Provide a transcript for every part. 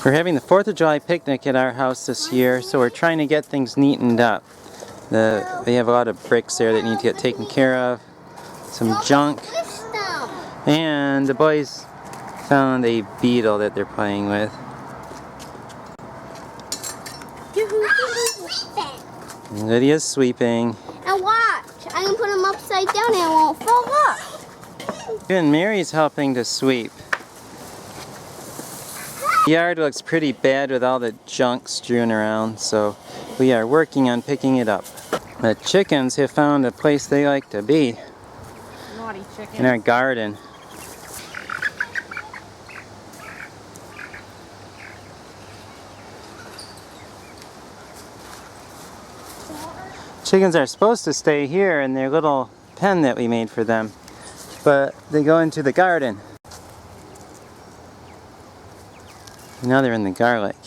We're having the 4th of July picnic at our house this year, so we're trying to get things neatened up. They have a lot of bricks there that need to get taken care of, some junk, and the boys found a beetle that they're playing with. Lydia's sweeping. And watch, I can put them upside down and it won't fall off. Even Mary's helping to sweep. The yard looks pretty bad with all the junk strewn around, so we are working on picking it up. The chickens have found a place they like to be. Naughty chickens. In our garden. Chickens are supposed to stay here in their little pen that we made for them, but they go into the garden. Now they're in the garlic.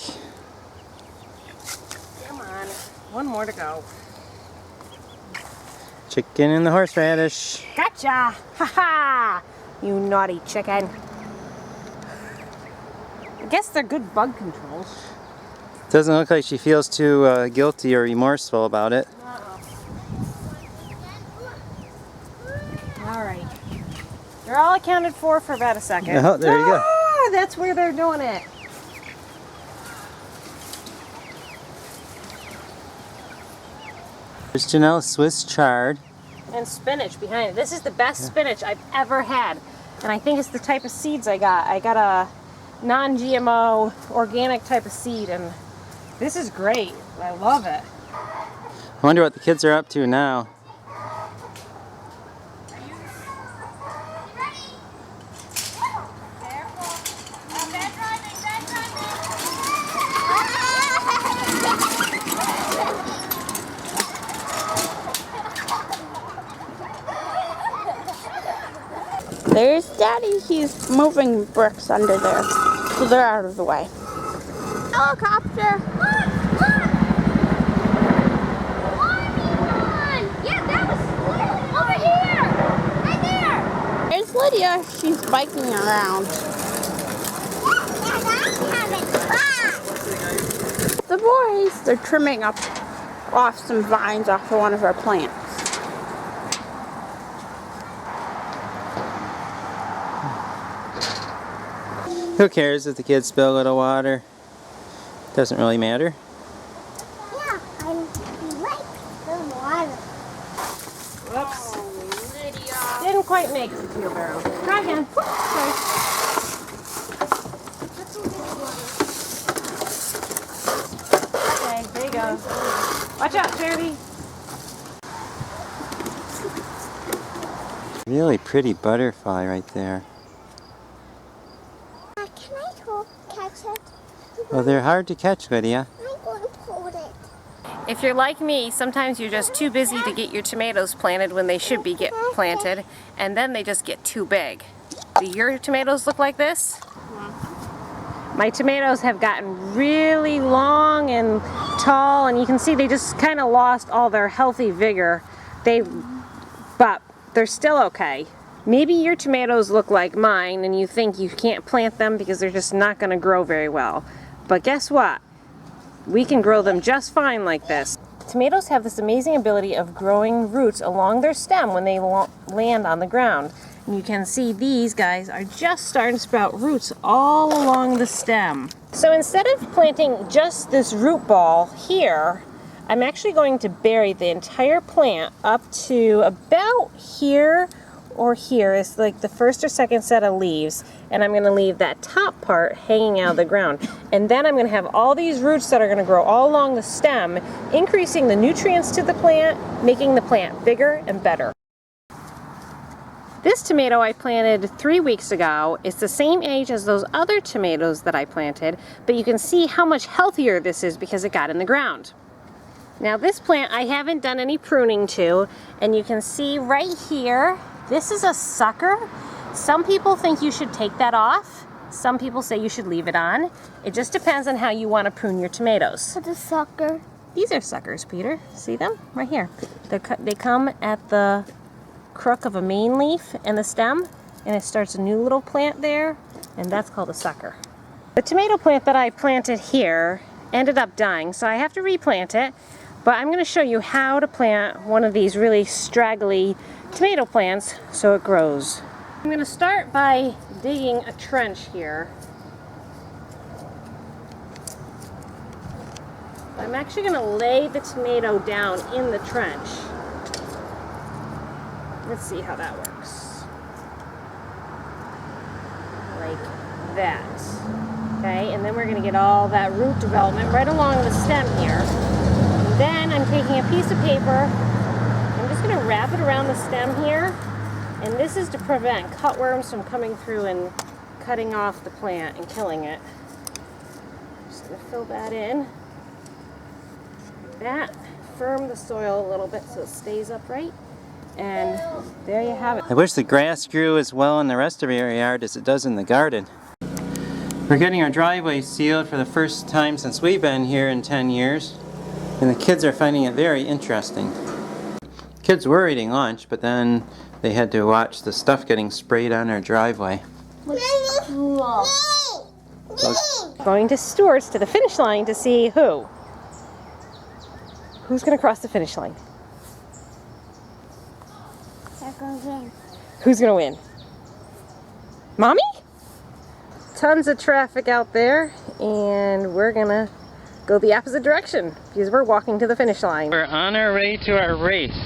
Come on, one more to go. Chicken in the horseradish. Gotcha! Ha ha! You naughty chicken. I guess they're good bug controls. Doesn't look like she feels too guilty or remorseful about it. Alright. They're all accounted for about a second. Oh, there you go. Ah, that's where they're doing it. There's Janelle's Swiss chard. And spinach behind it. This is the best spinach I've ever had. And I think it's the type of seeds I got. I got a non-GMO organic type of seed, and this is great. I love it. I wonder what the kids are up to now. There's Daddy. He's moving bricks under there, so they're out of the way. Helicopter! Look! Look! Yeah, that was over here! Right there! There's Lydia. She's biking around. The boys, they're trimming off some vines off of one of our plants. Who cares if the kids spill a little water? Doesn't really matter. Yeah, I like the water. Whoops. Didn't quite make it to your barrel. Try again. Sorry. Okay, there you go. Watch out, Charity. Really pretty butterfly right there. Can I catch it? Well, they're hard to catch, Lydia. I'm going to hold it. If you're like me, sometimes you're just too busy to get your tomatoes planted when they should be planted, and then they just get too big. Do your tomatoes look like this? My tomatoes have gotten really long and tall, and you can see they just kind of lost all their healthy vigor. But they're still okay. Maybe your tomatoes look like mine and you think you can't plant them because they're just not going to grow very well. But guess what? We can grow them just fine like this. Tomatoes have this amazing ability of growing roots along their stem when they land on the ground. And you can see these guys are just starting to sprout roots all along the stem. So instead of planting just this root ball here, I'm actually going to bury the entire plant up to about here or here is like the first or second set of leaves, and I'm going to leave that top part hanging out of the ground. And then I'm going to have all these roots that are going to grow all along the stem, increasing the nutrients to the plant, making the plant bigger and better. This tomato I planted 3 weeks ago is the same age as those other tomatoes that I planted, but you can see how much healthier this is because it got in the ground. Now this plant I haven't done any pruning to, and you can see right here, this is a sucker. Some people think you should take that off. Some people say you should leave it on. It just depends on how you want to prune your tomatoes. What's a sucker? These are suckers, Peter. See them? Right here. They come at the crook of a main leaf and the stem, and it starts a new little plant there, and that's called a sucker. The tomato plant that I planted here ended up dying, so I have to replant it. But I'm going to show you how to plant one of these really straggly tomato plants so it grows. I'm going to start by digging a trench here. I'm actually going to lay the tomato down in the trench. Let's see how that works. Like that. Okay, and then we're going to get all that root development right along the stem here. And then I'm taking a piece of paper. I'm just going to wrap it around the stem here. And this is to prevent cutworms from coming through and cutting off the plant and killing it. Just going to fill that in. That, firm the soil a little bit so it stays upright, and there you have it. I wish the grass grew as well in the rest of our yard as it does in the garden. We're getting our driveway sealed for the first time since we've been here in 10 years, and the kids are finding it very interesting. Kids were eating lunch, but then they had to watch the stuff getting sprayed on our driveway. Going to Stewart's to the finish line to see who. Who's going to cross the finish line? Who's going to win? Mommy? Tons of traffic out there, and we're going to go the opposite direction because we're walking to the finish line. We're on our way to our race.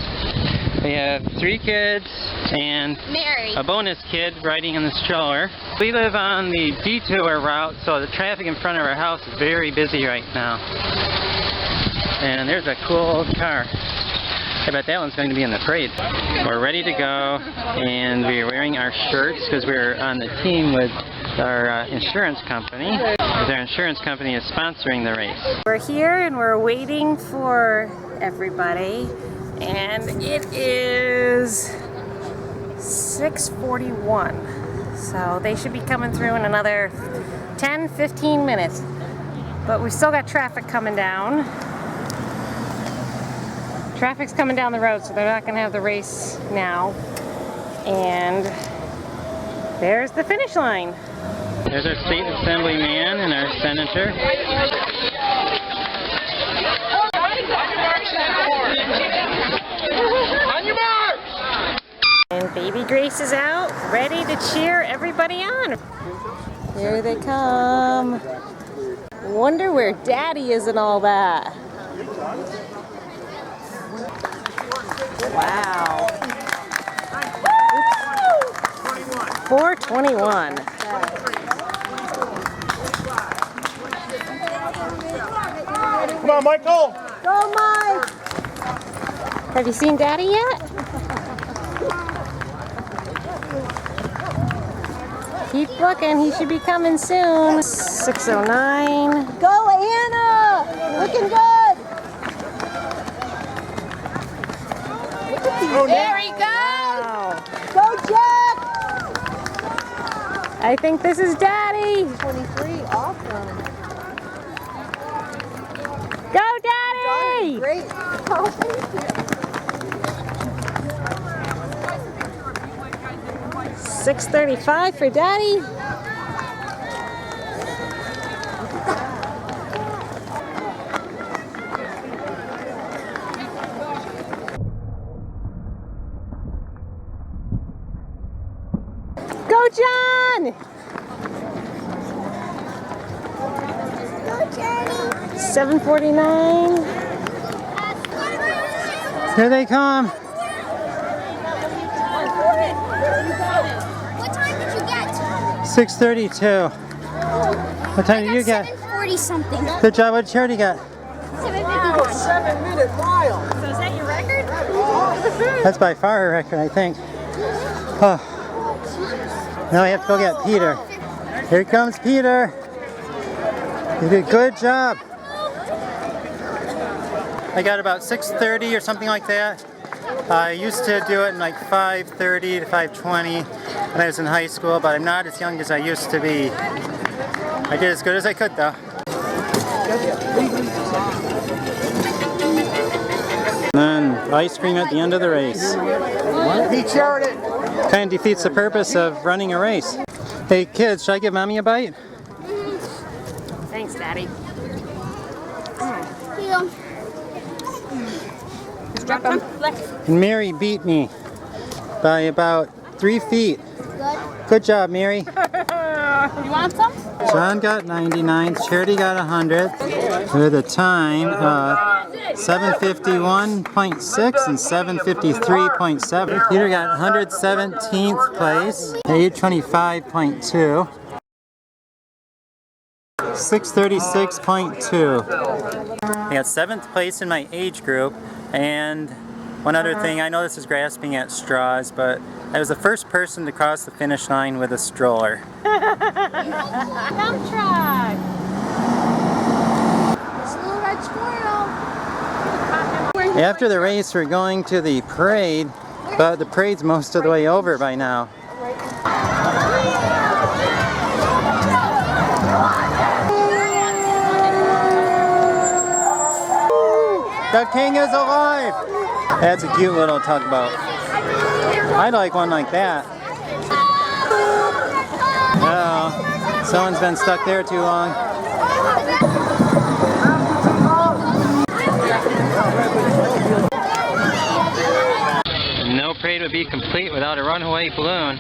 We have 3 kids and Mary. a bonus kid riding in the stroller. We live on the detour route, so the traffic in front of our house is very busy right now. And there's a cool old car. I bet that one's going to be in the parade. We're ready to go, and we're wearing our shirts because we're on the team with our insurance company. Our insurance company is sponsoring the race. We're here and we're waiting for everybody, and it is 6:41. So they should be coming through in another 10-15 minutes. But we've still got traffic coming down. Traffic's coming down the road, so they're not going to have the race now. And there's the finish line. There's our state assemblyman and our senator. On your mark! And baby Grace is out, ready to cheer everybody on. Here they come. Wonder where Daddy is and all that. Wow. 4:21. Come on, Michael! Go, Mike! Have you seen Daddy yet? Keep looking, he should be coming soon. 6:09. Go, Anna! Looking good! There he goes! Wow. Go, Jack! I think this is Daddy. 23, awesome. Go, Daddy! Great. Oh, thank you. 6:35 for Daddy. Go, John! Go, Johnny! 7:49. Here they come. What time did you get? 6:32. What time did you get? 7:40 something. Good job. What charity you got? 7:51. 7-minute mile! So is that your record? That's by far a record, I think. Oh. Now I have to go get Peter. Here comes Peter. You did a good job. I got about 6:30 or something like that. I used to do it in like 5:30 to 5:20 when I was in high school, but I'm not as young as I used to be. I did as good as I could though. And then ice cream at the end of the race. He chaired it! Kind of defeats the purpose of running a race. Hey kids, should I give Mommy a bite? Daddy. Feel. Drop them. And Mary beat me by about 3 feet. Good. Good job, Mary. You want some? John got 99, Charity got 100, with a time of 7:51.6 and 7:53.7. Peter got 117th place, 825.2, 636.2. I got 7th place in my age group, and one other thing, I know this is grasping at straws, but I was the first person to cross the finish line with a stroller. Dump truck. Little red squirrel. After the race, we're going to the parade, but the parade's most of the way over by now. The king is alive! That's a cute little tugboat. I'd like one like that. Oh, someone's been stuck there too long. No parade would be complete without a runaway balloon.